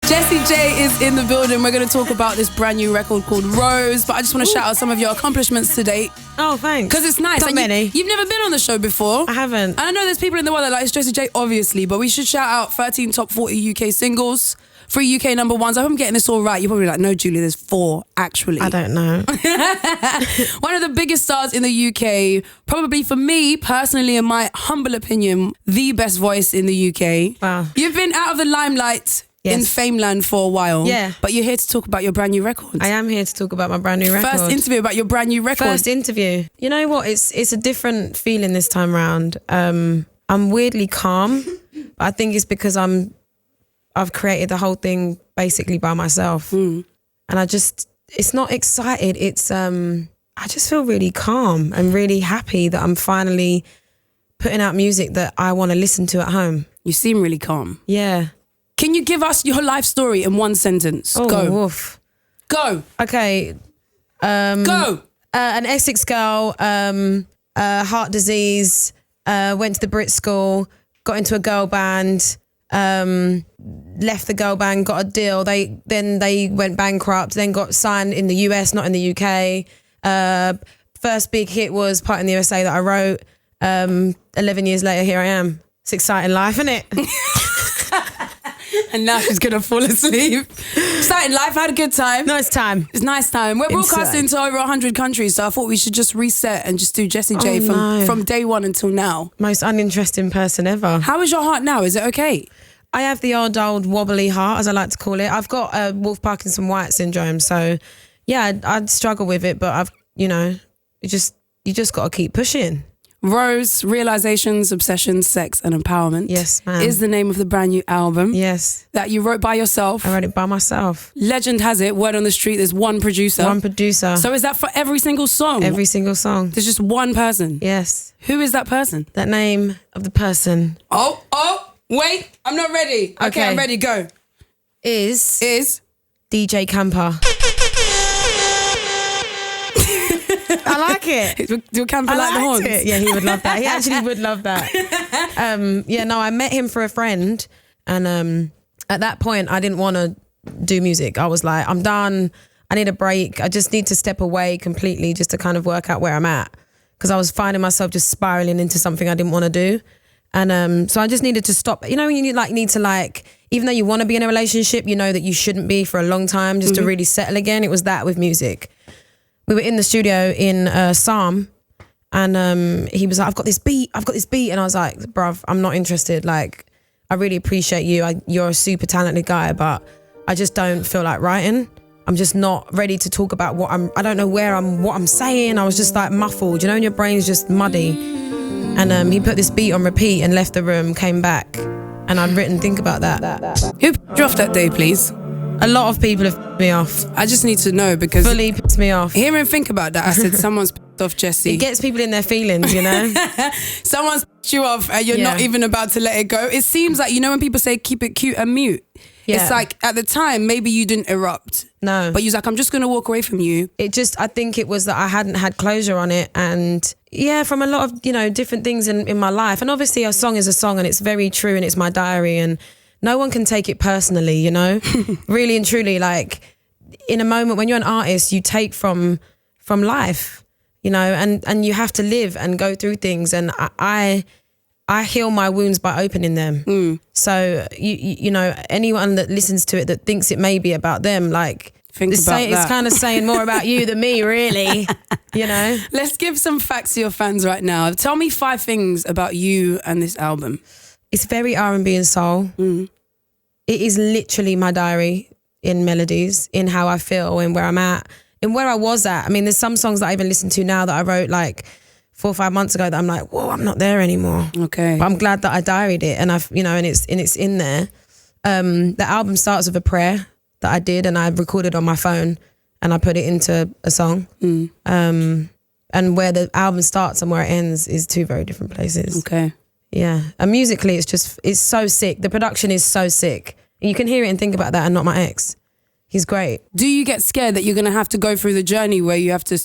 Jessie J is in the building. We're going to talk about this brand new record called R.O.S E, but I just want to shout out some of your accomplishments to date. Oh, thanks. Because it's nice. Not many. You've never been on the show before. I haven't. And I know there's people in the world that like it's Jessie J, obviously, but we should shout out 13 top 40 UK singles, 3 UK number ones. I hope I'm getting this all right. You're probably like, no, Julie, there's 4, actually. I don't know. One of the biggest stars in the UK, probably for me, personally, in my humble opinion, the best voice in the UK. Wow. You've been out of the limelight in Fameland for a while. Yeah. But you're here to talk about your brand new record. I am here to talk about my brand new record. First interview about your brand new record. First interview. You know what? It's a different feeling this time round. I'm weirdly calm. But I think it's because I've created the whole thing basically by myself. And it's not excited. It's I just feel really calm and really happy that I'm finally putting out music that I want to listen to at home. You seem really calm. Yeah. Can you give us your life story in one sentence? Oh, Go. woof. Go. Okay. Go. An Essex girl, heart disease, went to the Brit school, got into a girl band, left the girl band, got a deal. They went bankrupt, then got signed in the US, not in the UK. First big hit was Part in the USA that I wrote. 11 years later, here I am. It's exciting life, isn't it? And now she's going to fall asleep. Exciting life, had a good time. No, it's time. It's nice time. We're broadcasting to over 100 countries, so I thought we should just reset and just do Jessie J from day one until now. Most uninteresting person ever. How is your heart now? Is it okay? I have the old wobbly heart, as I like to call it. I've got Wolff-Parkinson-White syndrome, so yeah, I'd struggle with it, but you just got to keep pushing. R.O.S E, Realizations, Obsessions, Sex and Empowerment. Yes, ma'am. Is the name of the brand new album. Yes. That you wrote by yourself. I wrote it by myself. Legend has it, word on the street, there's one producer. One producer. So is that for every single song? Every single song. There's just one person? Yes. Who is that person? That name of the person. Oh, wait, I'm not ready. Okay, I'm ready, go. Is DJ Camper. I like it. Do Camper like the horns? Yeah, he would love that. He actually would love that. I met him for a friend, and at that point I didn't want to do music. I was like, I'm done. I need a break. I just need to step away completely just to kind of work out where I'm at, because I was finding myself just spiraling into something I didn't want to do. And so I just needed to stop. You know, when you need to even though you want to be in a relationship, you know that you shouldn't be for a long time just to really settle again. It was that with music. We were in the studio in Psalm, and he was like, I've got this beat. And I was like, bruv, I'm not interested. Like, I really appreciate you. You're a super talented guy, but I just don't feel like writing. I'm just not ready to talk about I don't know what I'm saying. I was just like muffled, and your brain's just muddy. And he put this beat on repeat and left the room, came back, and I'd written Think About That. Who you off that day, please? A lot of people have pissed me off. I just need to know, because Fully pissed me off. Hear and think about that. I said someone's pissed off Jessie. It gets people in their feelings, Someone's pissed you off and you're not even about to let it go. It seems like, when people say keep it cute and mute. Yeah. It's like at the time, maybe you didn't erupt. No. But you was like, I'm just going to walk away from you. I think it was that I hadn't had closure on it. And from a lot of, different things in my life. And obviously a song is a song, and it's very true, and it's my diary, and no one can take it personally, really and truly. Like, in a moment when you're an artist, you take from life, and you have to live and go through things. And I heal my wounds by opening them. So, anyone that listens to it that thinks it may be about them, like, it's kind of saying more about you than me, really, Let's give some facts to your fans right now. Tell me 5 things about you and this album. It's very R&B and soul. It is literally my diary in melodies, in how I feel and where I'm at and where I was at. I mean, there's some songs that I even listen to now that I wrote like 4 or 5 months ago that I'm like, whoa, I'm not there anymore. Okay. But I'm glad that I diaried it, and and it's in there. The album starts with a prayer that I did, and I recorded on my phone, and I put it into a song. And where the album starts and where it ends is 2 very different places. Okay. Yeah, and musically it's so sick. The production is so sick. And you can hear it and think about that, and Not My Ex. He's great. Do you get scared that you're going to have to go through the journey where you have to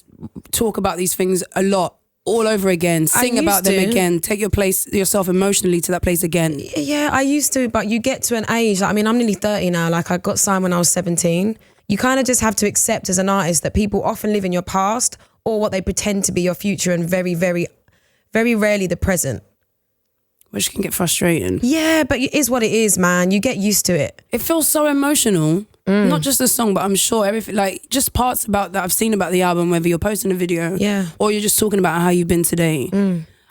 talk about these things a lot all over again, sing about them again, take yourself emotionally to that place again? Yeah, I used to, but you get to an age, like, I mean, I'm nearly 30 now, like I got signed when I was 17. You kind of just have to accept as an artist that people often live in your past or what they pretend to be your future, and very, very, very rarely the present. Which can get frustrating. Yeah, but it is what it is, man. You get used to it. It feels so emotional. Not just the song, but I'm sure everything, like just parts about that I've seen about the album, whether you're posting a video or you're just talking about how you've been today.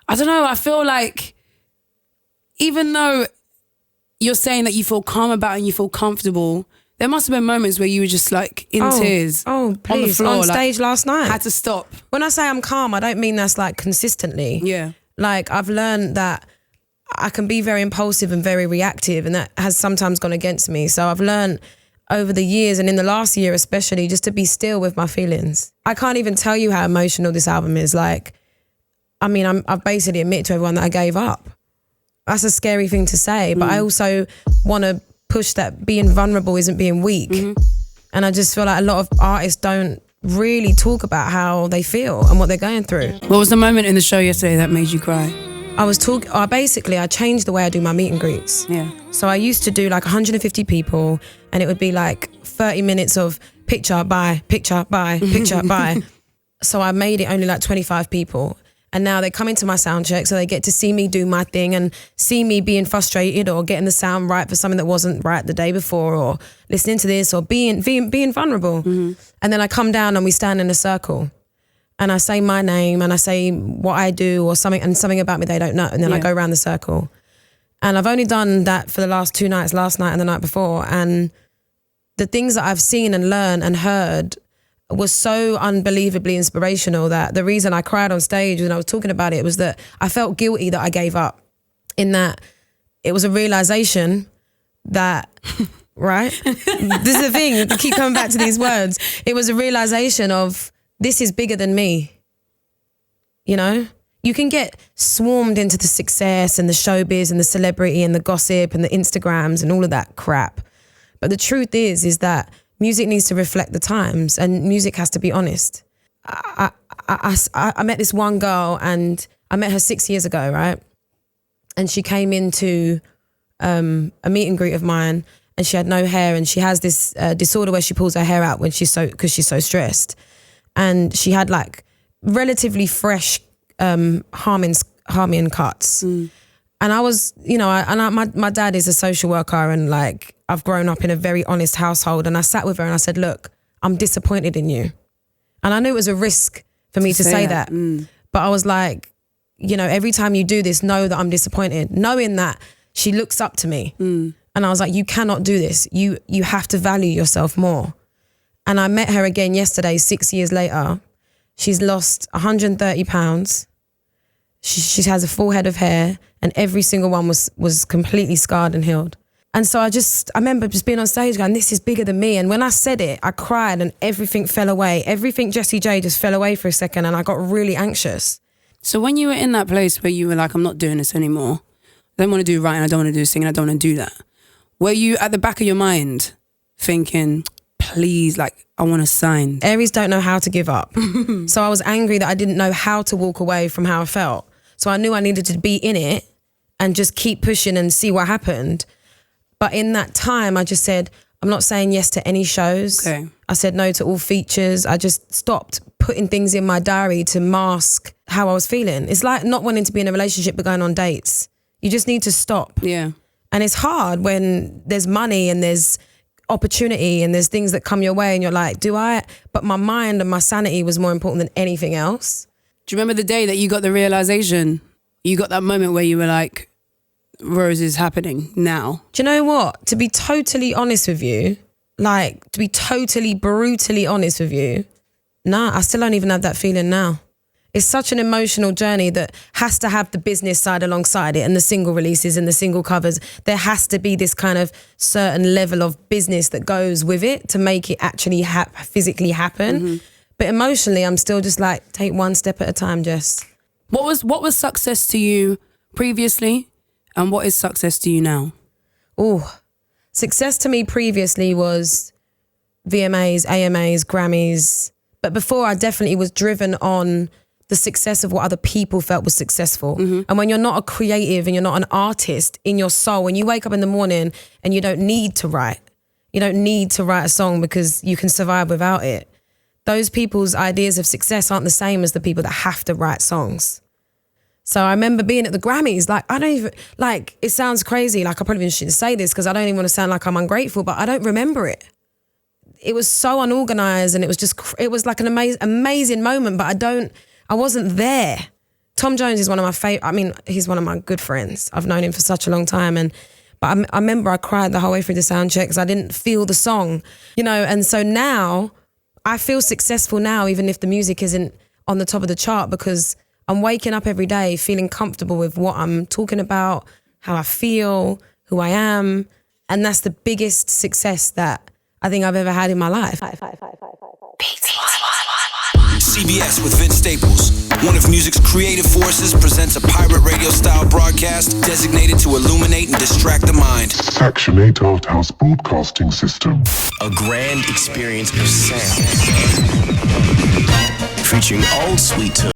I don't know, I feel like even though you're saying that you feel calm about it and you feel comfortable, there must have been moments where you were just like in tears. Oh, please. On the floor. On stage last night. Had to stop. When I say I'm calm, I don't mean that's like consistently. Yeah. Like I've learned that I can be very impulsive and very reactive, and that has sometimes gone against me. So I've learned over the years, and in the last year especially, just to be still with my feelings. I can't even tell you how emotional this album is. Like, I mean, I've basically admitted to everyone that I gave up. That's a scary thing to say, but I also want to push that being vulnerable isn't being weak. And I just feel like a lot of artists don't really talk about how they feel and what they're going through. What was the moment in the show yesterday that made you cry? I changed the way I do my meet and greets. Yeah. So I used to do like 150 people, and it would be like 30 minutes of picture, bye, picture, bye, picture, bye. So I made it only like 25 people. And now they come into my sound check, so they get to see me do my thing and see me being frustrated or getting the sound right for something that wasn't right the day before, or listening to this, or being vulnerable. And then I come down and we stand in a circle. And I say my name and I say what I do or something, and something about me they don't know. And then I go around the circle. And I've only done that for the last 2 nights, last night and the night before. And the things that I've seen and learned and heard was so unbelievably inspirational that the reason I cried on stage when I was talking about it was that I felt guilty that I gave up, in that it was a realization that, right? This is the thing, I keep coming back to these words. It was a realization of, this is bigger than me. You know, you can get swarmed into the success and the showbiz and the celebrity and the gossip and the Instagrams and all of that crap. But the truth is that music needs to reflect the times, and music has to be honest. I met this one girl, and I met her 6 years ago, right? And she came into a meet and greet of mine, and she had no hair, and she has this disorder where she pulls her hair out when because she's so stressed. And she had like relatively fresh Harmian cuts. And I was, you know, my dad is a social worker, and like I've grown up in a very honest household, and I sat with her and I said, look, I'm disappointed in you. And I knew it was a risk for me to say that. But I was like, you know, every time you do this, know that I'm disappointed, knowing that she looks up to me. And I was like, you cannot do this. You have to value yourself more. And I met her again yesterday, 6 years later. She's lost 130 pounds. She has a full head of hair, and every single one was completely scarred and healed. And so I remember just being on stage going, this is bigger than me. And when I said it, I cried and everything fell away. Everything Jessie J just fell away for a second, and I got really anxious. So when you were in that place where you were like, I'm not doing this anymore, I don't want to do writing, I don't want to do singing, I don't want to do that, were you at the back of your mind thinking, please, like, I want to sign? Aries don't know how to give up. So I was angry that I didn't know how to walk away from how I felt. So I knew I needed to be in it and just keep pushing and see what happened. But in that time, I just said, I'm not saying yes to any shows. Okay. I said no to all features. I just stopped putting things in my diary to mask how I was feeling. It's like not wanting to be in a relationship but going on dates. You just need to stop. Yeah. And it's hard when there's money and there's opportunity and there's things that come your way and you're like, do I? But my mind and my sanity was more important than anything else. Do you remember the day that you got the realization? You got that moment where you were like, R.O.S.E is happening now. Do you know what? To be totally honest with you, like to be totally brutally honest with you, nah, I still don't even have that feeling now. It's such an emotional journey that has to have the business side alongside it, and the single releases and the single covers. There has to be this kind of certain level of business that goes with it to make it actually physically happen. But emotionally, I'm still just like, take one step at a time, Jess. What was success to you previously, and what is success to you now? Oh, success to me previously was VMAs, AMAs, Grammys. But before, I definitely was driven on the success of what other people felt was successful. And when you're not a creative and you're not an artist in your soul, when you wake up in the morning and you don't need to write a song because you can survive without it, those people's ideas of success aren't the same as the people that have to write songs. So I remember being at the Grammys, like, I don't even, like, it sounds crazy, like I probably shouldn't say this because I don't even want to sound like I'm ungrateful, but I don't remember it. It was so unorganized and it was like an amazing moment, but I wasn't there. Tom Jones is one of my favorite, I mean, he's one of my good friends. I've known him for such a long time. But I remember I cried the whole way through the sound check because I didn't feel the song, you know, and so now I feel successful now, even if the music isn't on the top of the chart, because I'm waking up every day feeling comfortable with what I'm talking about, how I feel, who I am. And that's the biggest success that I think I've ever had in my life. CBS with Vince Staples. One of music's creative forces presents a pirate radio-style broadcast designated to illuminate and distract the mind. Section 8 Art House Broadcasting System. A grand experience of sound. Featuring old sweet tunes.